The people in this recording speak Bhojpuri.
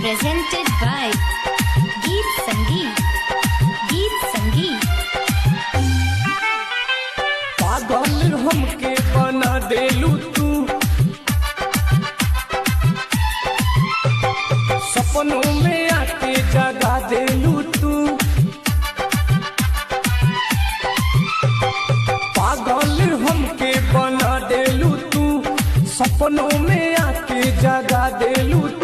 presented by Geet Sangeet. Geet Sangeet. पागल हमके बना देलू तू, सपनों में आके जगा देलू तू। पागल हमके बना देलू तू, सपनों में आके जगा देलू।